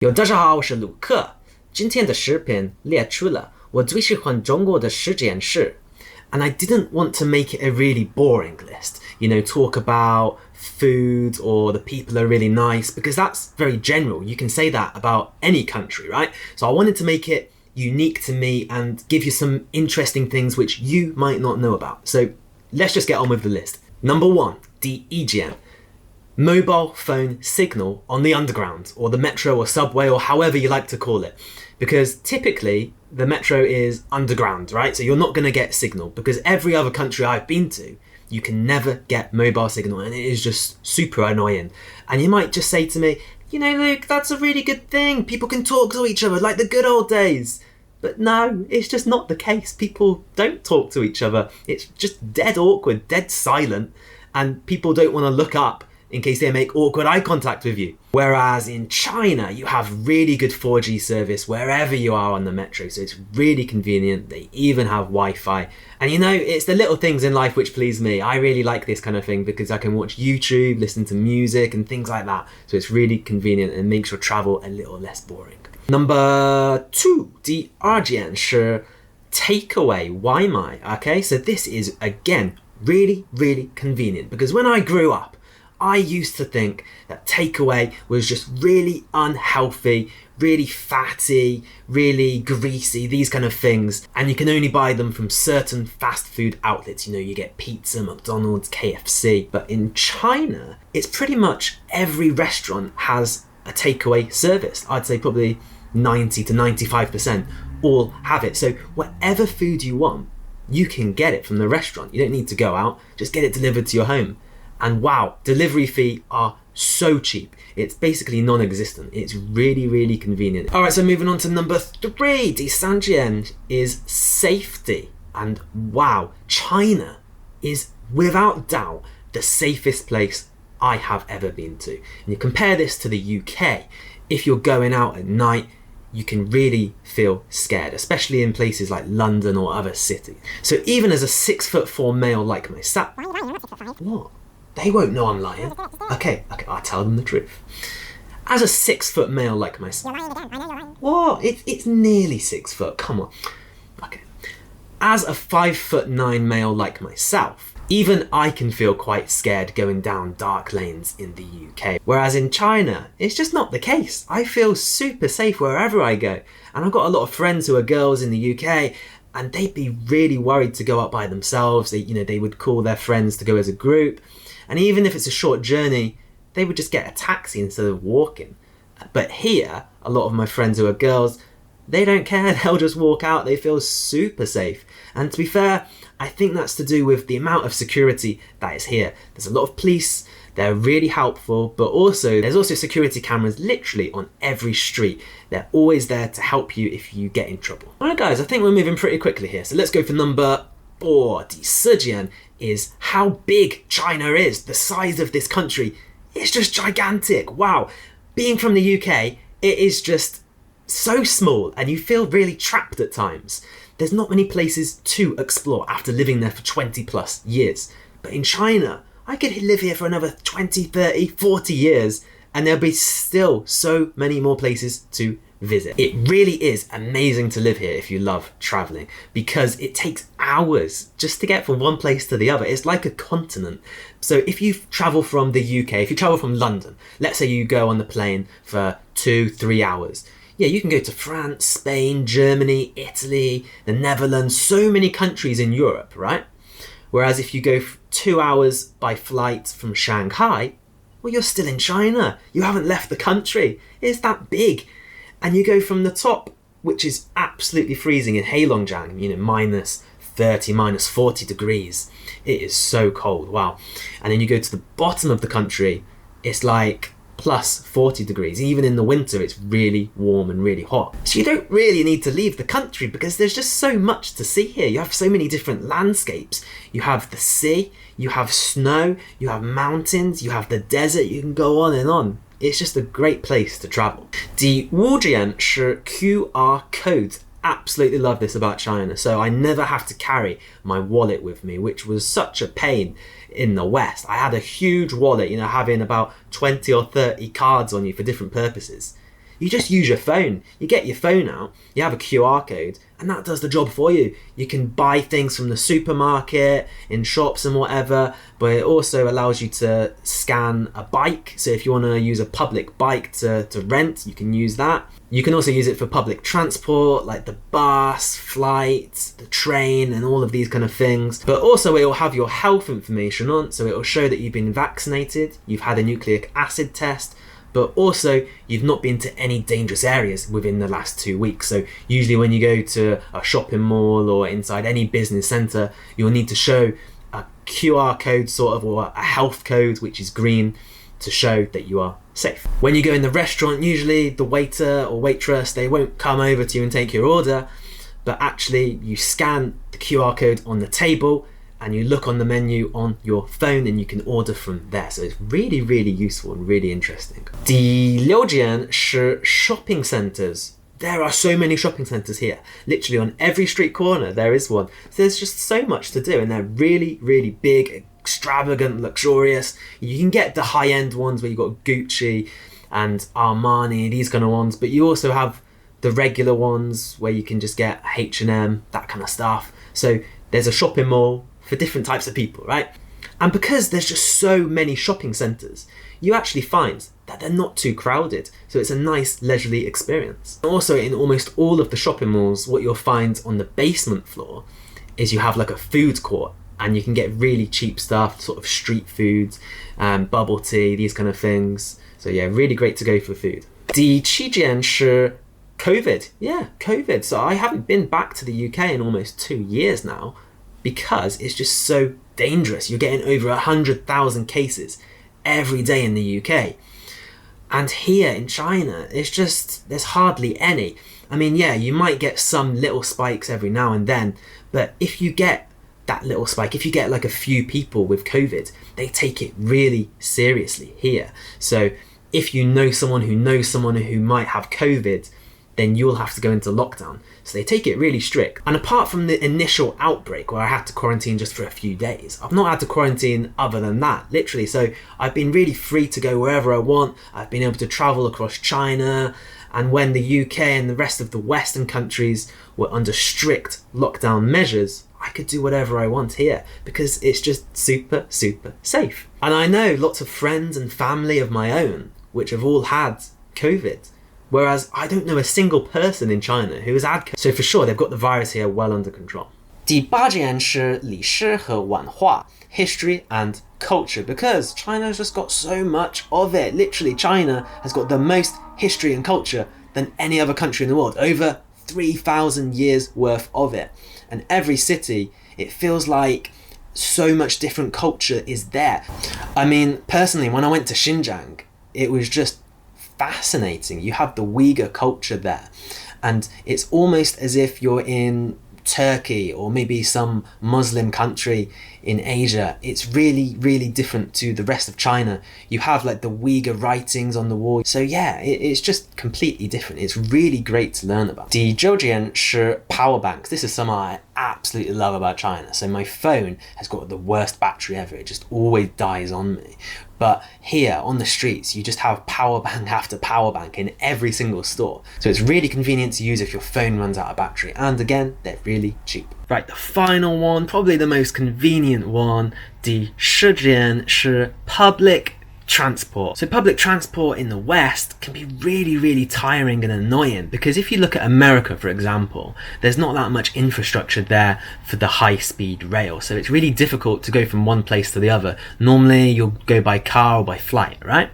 大家好，我是鲁克。今天的视频列出了我最喜欢中国的10件事。And I didn't want to make it a really boring list, talk about food or the people are really nice, because that's very general. You can say that about any country, right? So I wanted to make it unique to me and give you some interesting things which you might not know about. So let's just get on with the list. Number 1, 第一件. Mobile phone signal on the underground or the metro or subway or however you like to call it, because typically the metro is underground, right? So you're not going to get signal, because every other country I've been to, you can never get mobile signal, and it is just super annoying. And you might just say to me, Luke, that's a really good thing. People can talk to each other like the good old days. But no, it's just not the case. People don't talk to each other. It's just dead awkward, dead silent, and people don't want to look up in case they make awkward eye contact with you. Whereas in China, you have really good 4G service wherever you are on the metro, so it's really convenient. They even have Wi-Fi. And it's the little things in life which please me. I really like this kind of thing because I can watch YouTube, listen to music and things like that. So it's really convenient and makes your travel a little less boring. Number 2, 第二件是 takeaway 外卖. Okay, so this is again really, really convenient, because when I grew up, I used to think that takeaway was just really unhealthy, really fatty, really greasy, these kind of things. And you can only buy them from certain fast food outlets. You get pizza, McDonald's, KFC. But in China, it's pretty much every restaurant has a takeaway service. I'd say probably 90 to 95% all have it. So whatever food you want, you can get it from the restaurant. You don't need to go out, just get it delivered to your home. And wow, delivery fee are so cheap. It's basically non-existent. It's really, really convenient. All right, so moving on to number 3, 第三件 is safety. And wow, China is without doubt the safest place I have ever been to. And you compare this to the UK, if you're going out at night, you can really feel scared, especially in places like London or other cities. So even as a 6'4" male like myself, what? They won't know I'm lying. Okay, I'll tell them the truth. As a 6' male like myself, what? It's nearly 6 foot. Come on. Okay. As a 5'9" male like myself, even I can feel quite scared going down dark lanes in the UK. Whereas in China, it's just not the case. I feel super safe wherever I go. And I've got a lot of friends who are girls in the UK, and they'd be really worried to go out by themselves. They would call their friends to go as a group. And even if it's a short journey, they would just get a taxi instead of walking. But here, a lot of my friends who are girls, they don't care. They'll just walk out. They feel super safe. And to be fair, I think that's to do with the amount of security that is here. There's a lot of police. They're really helpful, but there's also security cameras literally on every street. They're always there to help you if you get in trouble. All right, guys, I think we're moving pretty quickly here. So let's go for number 4, 第四件 is how big China is. The size of this country is just gigantic. Wow. Being from the UK, it is just so small and you feel really trapped at times. There's not many places to explore after living there for 20 plus years. But in China, I could live here for another 20, 30, 40 years and there'll be still so many more places to visit. It really is amazing to live here if you love traveling, because it takes hours just to get from one place to the other. It's like a continent. So if you travel from the UK, if you travel from London, let's say you go on the plane for 2-3 hours. Yeah, you can go to France, Spain, Germany, Italy, the Netherlands, so many countries in Europe, right? Whereas if you go 2 hours by flight from Shanghai, well, you're still in China. You haven't left the country. It's that big. And you go from the top, which is absolutely freezing in Heilongjiang, minus 30, minus 40 degrees. It is so cold, wow. And then you go to the bottom of the country, it's like plus 40 degrees. Even in the winter, it's really warm and really hot. So you don't really need to leave the country because there's just so much to see here. You have so many different landscapes. You have the sea, you have snow, you have mountains, you have the desert, you can go on and on. It's just a great place to travel. 第五件是 QR codes. Absolutely love this about China. So I never have to carry my wallet with me, which was such a pain in the West. I had a huge wallet, having about 20 or 30 cards on you for different purposes. You just use your phone. You get your phone out, you have a QR code, and that does the job for you. You can buy things from the supermarket, in shops and whatever, but it also allows you to scan a bike. So if you want to use a public bike to rent, you can use that. You can also use it for public transport, like the bus, flights, the train, and all of these kind of things. But also it will have your health information on, so it will show that you've been vaccinated, you've had a nucleic acid test, but also you've not been to any dangerous areas within the last 2 weeks. So usually when you go to a shopping mall or inside any business centre, you'll need to show a QR code sort of, or a health code, which is green, to show that you are safe. When you go in the restaurant, usually the waiter or waitress, they won't come over to you and take your order, but actually you scan the QR code on the table and you look on the menu on your phone and you can order from there. So it's really, really useful and really interesting. 第六件是 shopping centres. There are so many shopping centres here. Literally on every street corner there is one. So there's just so much to do, and they're really, really big, extravagant, luxurious. You can get the high-end ones where you've got Gucci and Armani, these kind of ones, but you also have the regular ones where you can just get H&M, that kind of stuff. So there's a shopping mall for different types of people, right? And because there's just so many shopping centres, you actually find that they're not too crowded, so it's a nice leisurely experience. Also, in almost all of the shopping malls, what you'll find on the basement floor is you have like a food court, and you can get really cheap stuff, sort of street foods, bubble tea, these kind of things. So yeah, really great to go for food. 第七件是 COVID. Yeah, COVID. So I haven't been back to the UK in almost 2 years now because it's just so dangerous. You're getting over 100,000 cases every day in the UK. And here in China, it's just, there's hardly any. I mean, yeah, you might get some little spikes every now and then, but if you get that little spike, if you get like a few people with COVID, they take it really seriously here. So if you know someone who knows someone who might have COVID, then you'll have to go into lockdown. So they take it really strict. And apart from the initial outbreak where I had to quarantine just for a few days, I've not had to quarantine other than that, literally. So I've been really free to go wherever I want. I've been able to travel across China. And when the UK and the rest of the Western countries were under strict lockdown measures, I could do whatever I want here because it's just super, super safe. And I know lots of friends and family of my own which have all had COVID, whereas I don't know a single person in China who has had COVID. So for sure, they've got the virus here well under control. 第八件是历史和文化, history and culture, because China's just got so much of it. Literally, China has got the most history and culture than any other country in the world. Over 3,000 years worth of it. And every city, it feels like so much different culture is there. I mean, personally, when I went to Xinjiang, it was just fascinating. You have the Uyghur culture there, and it's almost as if you're in Turkey or maybe some Muslim country in Asia. It's really, really different to the rest of China. You have like the Uyghur writings on the wall. So yeah, it's just completely different. It's really great to learn about. 第九件是 power banks. This is something I absolutely love about China. So my phone has got the worst battery ever. It just always dies on me. But here on the streets, you just have power bank after power bank in every single store. So it's really convenient to use if your phone runs out of battery. And again, they're really cheap. Right, the final one, probably the most convenient one, 第十件是 public transport. So public transport in the West can be really, really tiring and annoying because if you look at America, for example, there's not that much infrastructure there for the high-speed rail. So it's really difficult to go from one place to the other. Normally, you'll go by car or by flight, right?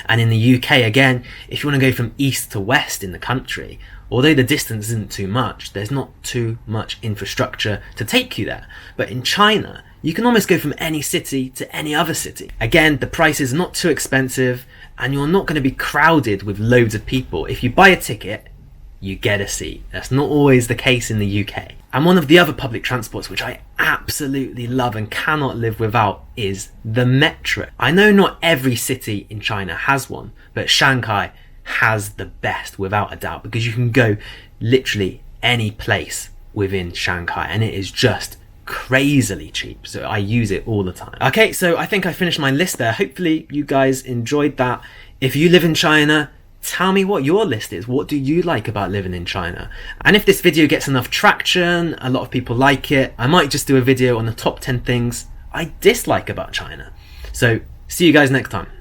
And in the UK, again, if you want to go from east to west in the country, although the distance isn't too much, there's not too much infrastructure to take you there. But in China, you can almost go from any city to any other city. Again, the price is not too expensive and you're not going to be crowded with loads of people. If you buy a ticket, you get a seat. That's not always the case in the UK. And one of the other public transports which I absolutely love and cannot live without is the metro. I know not every city in China has one, but Shanghai has the best without a doubt because you can go literally any place within Shanghai and it is just crazily cheap. So I use it all the time. Okay, so I think I finished my list there. Hopefully you guys enjoyed that. If you live in China, tell me what your list is. What do you like about living in China? And if this video gets enough traction, a lot of people like it, I might just do a video on the top 10 things I dislike about China. So see you guys next time.